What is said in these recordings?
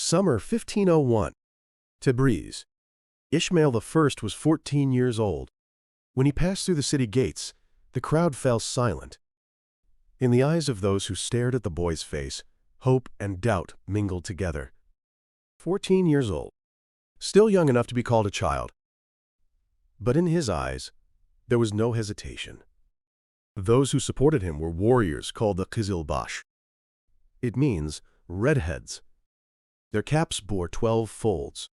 Summer 1501. Tabriz. Ismail I was 14 years old. When he passed through the city gates, the crowd fell silent. In the eyes of those who stared at the boy's face, hope and doubt mingled together. 14 years old, still young enough to be called a child. But in his eyes, there was no hesitation. Those who supported him were warriors called the Qizilbash. It means redheads. Their caps bore 12 folds,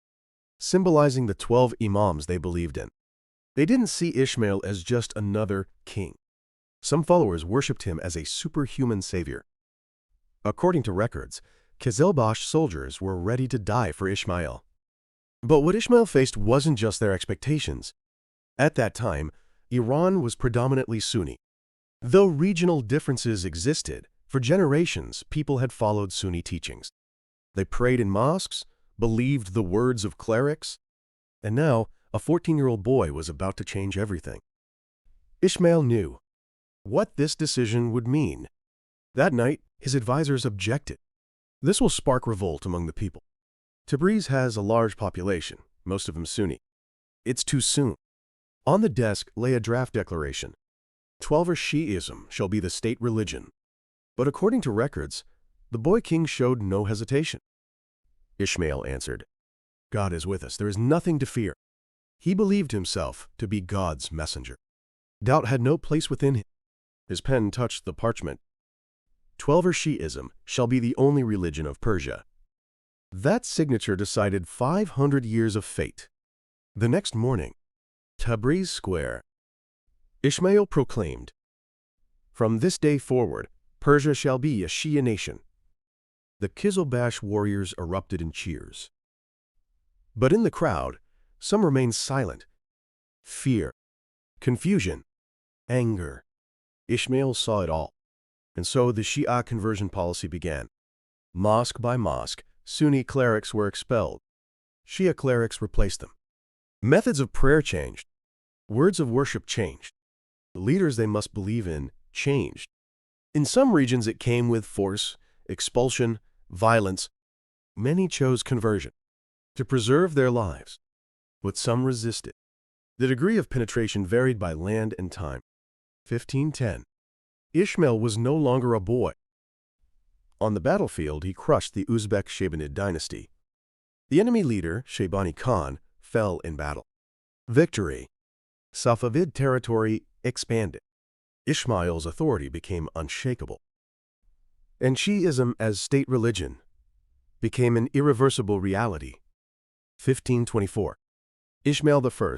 symbolizing the 12 imams they believed in. They didn't see Ismail as just another king. Some followers worshipped him as a superhuman savior. According to records, Qizilbash soldiers were ready to die for Ismail. But what Ismail faced wasn't just their expectations. At that time, Iran was predominantly Sunni. Though regional differences existed, for generations people had followed Sunni teachings. They prayed in mosques, believed the words of clerics, and now a 14-year-old boy was about to change everything. Ismail knew what this decision would mean. That night, his advisors objected. This will spark revolt among the people. Tabriz has a large population, most of them Sunni. It's too soon. On the desk lay a draft declaration. Twelver Shia Islam shall be the state religion. But according to records, the boy king showed no hesitation. Ismail answered, "God is with us. There is nothing to fear." He believed himself to be God's messenger. Doubt had no place within him. His pen touched the parchment. Twelver Shia Islam shall be the only religion of Persia. That signature decided 500 years of fate. The next morning, Tabriz Square, Ismail proclaimed, "From this day forward, Persia shall be a Shia nation." The Qizilbash warriors erupted in cheers. But in the crowd, some remained silent. Fear, confusion, anger. Ismail saw it all. And so the Shia conversion policy began. Mosque by mosque, Sunni clerics were expelled. Shia clerics replaced them. Methods of prayer changed. Words of worship changed. The leaders they must believe in changed. In some regions it came with force, expulsion, violence. Many chose conversion to preserve their lives, but some resisted. The degree of penetration varied by land and time. 1510. Ismail was no longer a boy. On the battlefield, he crushed the Uzbek Safavid dynasty. The enemy leader, Shaybani Khan, fell in battle. Victory. Safavid territory expanded. Ismail's authority became unshakable. And Shi'ism as state religion became an irreversible reality. 1524. Ismail I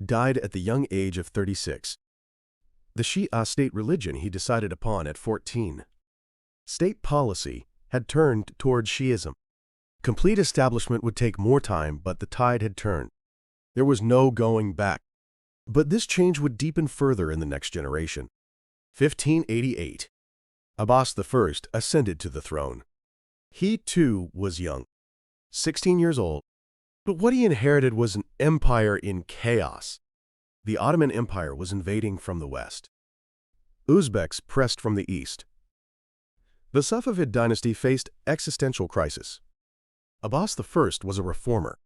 died at the young age of 36. The Shia state religion he decided upon at 14. State policy had turned toward Shi'ism. Complete establishment would take more time, but the tide had turned. There was no going back. But this change would deepen further in the next generation. 1588. Abbas I ascended to the throne. He, too, was young, 16 years old. But what he inherited was an empire in chaos. The Ottoman Empire was invading from the west. Uzbeks pressed from the east. The Safavid dynasty faced existential crisis. Abbas I was a reformer.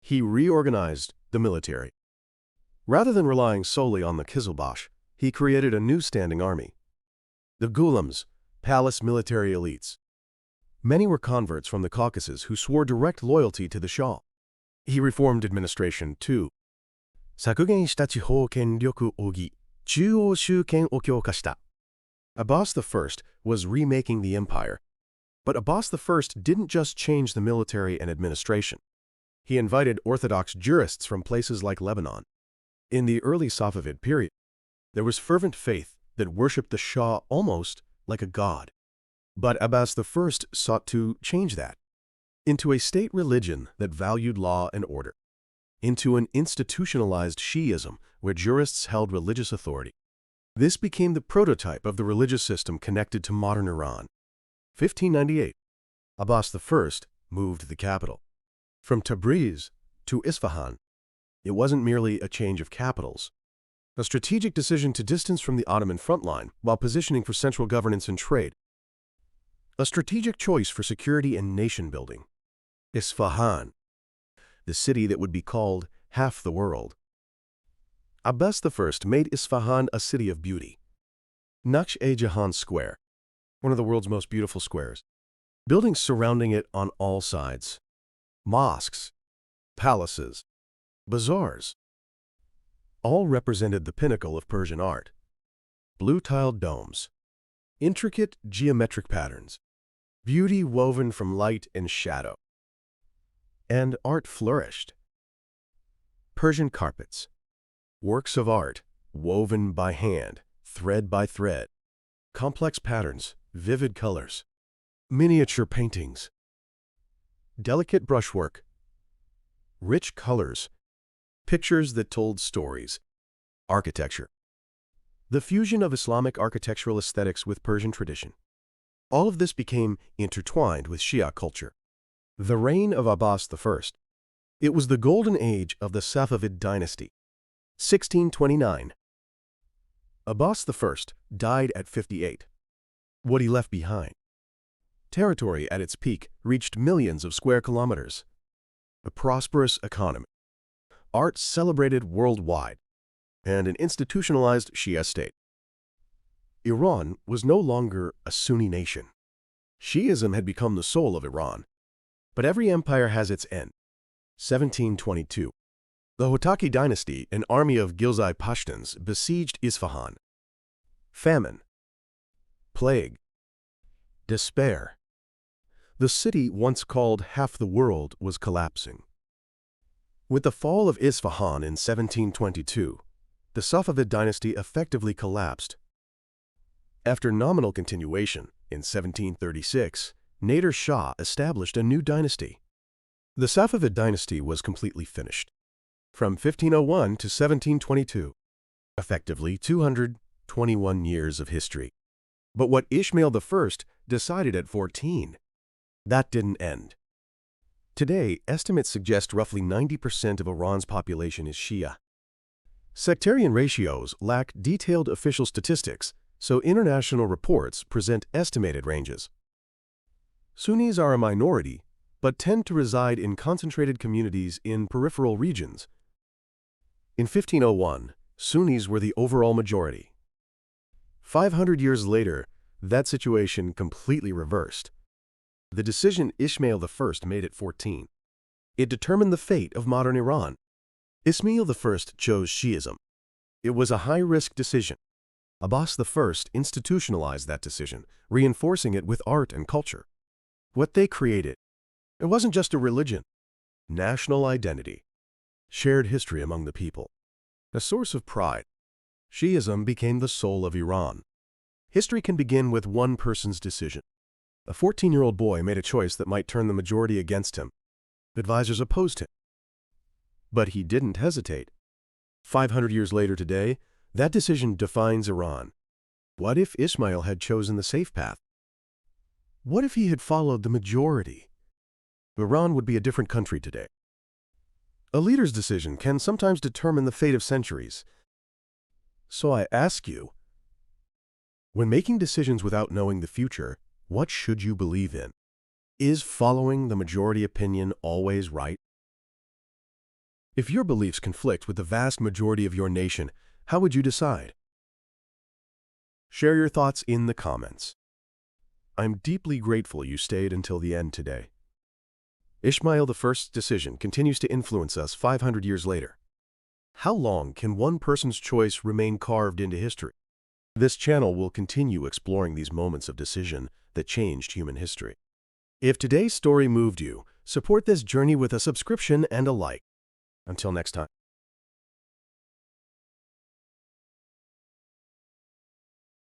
He reorganized the military. Rather than relying solely on the Qizilbash, he created a new standing army. The Ghulams, palace military elites. Many were converts from the Caucasus who swore direct loyalty to the Shah. He reformed administration too. 削減した地方権力を補い、中央集権を強化した. Abbas I was remaking the empire. But Abbas I didn't just change the military and administration. He invited Orthodox jurists from places like Lebanon. In the early Safavid period, there was fervent faith that worshipped the Shah almost like a god. But Abbas I sought to change that into a state religion that valued law and order, into an institutionalized Shi'ism where jurists held religious authority. This became the prototype of the religious system connected to modern Iran. 1598. Abbas I moved the capital from Tabriz to Isfahan. It wasn't merely a change of capitals, a strategic decision to distance from the Ottoman front line while positioning for central governance and trade, a strategic choice for security and nation building. Isfahan, the city that would be called half the world. Abbas I made Isfahan a city of beauty. Naqsh-e-Jahan Square, one of the world's most beautiful squares. Buildings surrounding it on all sides. Mosques, palaces, bazaars. All represented the pinnacle of Persian art. Blue-tiled domes, intricate geometric patterns, beauty woven from light and shadow. And art flourished. Persian carpets, works of art woven by hand, thread by thread, complex patterns, vivid colors, miniature paintings, delicate brushwork, rich colors, pictures that told stories, architecture. The fusion of Islamic architectural aesthetics with Persian tradition. All of this became intertwined with Shia culture. The reign of Abbas I. It was the golden age of the Safavid Dynasty. 1629. Abbas I died at 58. What he left behind. Territory at its peak reached millions of square kilometers. A prosperous economy. Art celebrated worldwide. And an institutionalized Shia state. Iran was no longer a Sunni nation. Shiism had become the soul of Iran. But every empire has its end. 1722. The Hotaki dynasty, an army of Ghilzai Pashtuns, besieged Isfahan. Famine. Plague. Despair. The city, once called half the world, was collapsing. With the fall of Isfahan in 1722, the Safavid dynasty effectively collapsed. After nominal continuation, in 1736, Nader Shah established a new dynasty. The Safavid dynasty was completely finished. From 1501 to 1722, effectively 221 years of history. But what Ismail I decided at 14, that didn't end. Today, estimates suggest roughly 90% of Iran's population is Shia. Sectarian ratios lack detailed official statistics, so international reports present estimated ranges. Sunnis are a minority, but tend to reside in concentrated communities in peripheral regions. In 1501, Sunnis were the overall majority. 500 years later, that situation completely reversed. The decision Ismail I made at 14. It determined the fate of modern Iran. Ismail I chose Shiism. It was a high-risk decision. Abbas I institutionalized that decision, reinforcing it with art and culture. What they created, it wasn't just a religion. National identity. Shared history among the people. A source of pride. Shiism became the soul of Iran. History can begin with one person's decision. A 14-year-old boy made a choice that might turn the majority against him. Advisors opposed him. But he didn't hesitate. 500 years later today, that decision defines Iran. What if Ismail had chosen the safe path? What if he had followed the majority? Iran would be a different country today. A leader's decision can sometimes determine the fate of centuries. So I ask you, when making decisions without knowing the future, what should you believe in? Is following the majority opinion always right? If your beliefs conflict with the vast majority of your nation, how would you decide? Share your thoughts in the comments. I'm deeply grateful you stayed until the end today. Ismail I's decision continues to influence us 500 years later. How long can one person's choice remain carved into history? This channel will continue exploring these moments of decision that changed human history. If today's story moved you, support this journey with a subscription and a like. Until next time.